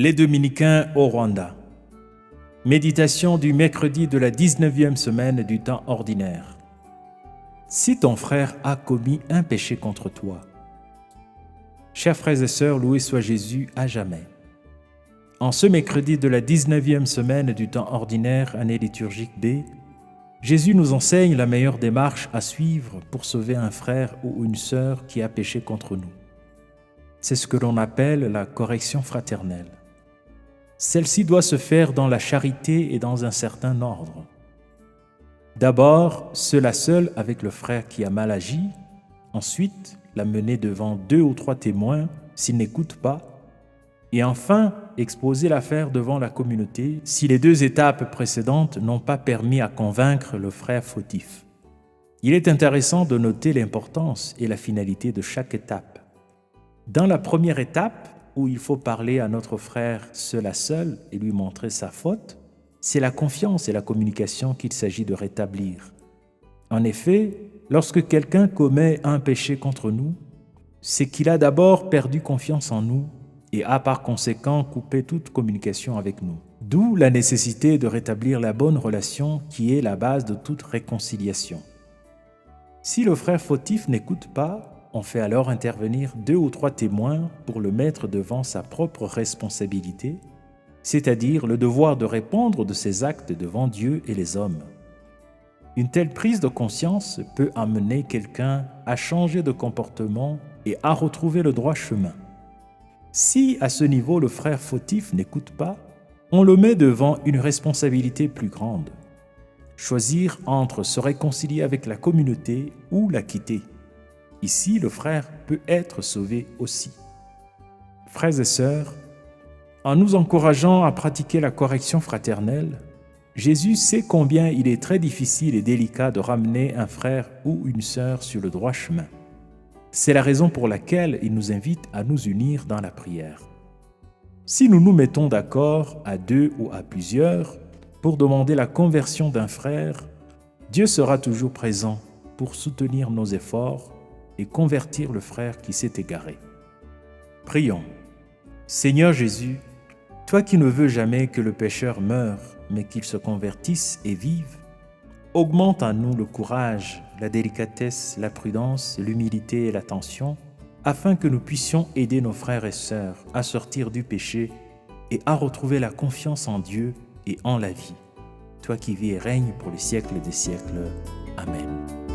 Les Dominicains au Rwanda. Méditation du mercredi de la 19e semaine du temps ordinaire. Si ton frère a commis un péché contre toi. Chers frères et sœurs, loué soit Jésus à jamais. En ce mercredi de la 19e semaine du temps ordinaire, année liturgique B, Jésus nous enseigne la meilleure démarche à suivre pour sauver un frère ou une sœur qui a péché contre nous. C'est ce que l'on appelle la correction fraternelle. Celle-ci doit se faire dans la charité et dans un certain ordre. D'abord, cela seul avec le frère qui a mal agi, ensuite, l'amener devant 2 ou 3 témoins s'il n'écoute pas, et enfin, exposer l'affaire devant la communauté si les 2 étapes précédentes n'ont pas permis à convaincre le frère fautif. Il est intéressant de noter l'importance et la finalité de chaque étape. Dans la première étape, où il faut parler à notre frère seul à seul et lui montrer sa faute, c'est la confiance et la communication qu'il s'agit de rétablir. En effet, lorsque quelqu'un commet un péché contre nous, c'est qu'il a d'abord perdu confiance en nous et a par conséquent coupé toute communication avec nous. D'où la nécessité de rétablir la bonne relation qui est la base de toute réconciliation. Si le frère fautif n'écoute pas, on fait alors intervenir 2 ou 3 témoins pour le mettre devant sa propre responsabilité, c'est-à-dire le devoir de répondre de ses actes devant Dieu et les hommes. Une telle prise de conscience peut amener quelqu'un à changer de comportement et à retrouver le droit chemin. Si, à ce niveau, le frère fautif n'écoute pas, on le met devant une responsabilité plus grande. Choisir entre se réconcilier avec la communauté ou la quitter. Ici, le frère peut être sauvé aussi. Frères et sœurs, en nous encourageant à pratiquer la correction fraternelle, Jésus sait combien il est très difficile et délicat de ramener un frère ou une sœur sur le droit chemin. C'est la raison pour laquelle il nous invite à nous unir dans la prière. Si nous nous mettons d'accord à 2 ou à plusieurs pour demander la conversion d'un frère, Dieu sera toujours présent pour soutenir nos efforts et convertir le frère qui s'est égaré. Prions. Seigneur Jésus, toi qui ne veux jamais que le pécheur meure, mais qu'il se convertisse et vive, augmente en nous le courage, la délicatesse, la prudence, l'humilité et l'attention, afin que nous puissions aider nos frères et sœurs à sortir du péché et à retrouver la confiance en Dieu et en la vie. Toi qui vis et règnes pour les siècles des siècles. Amen.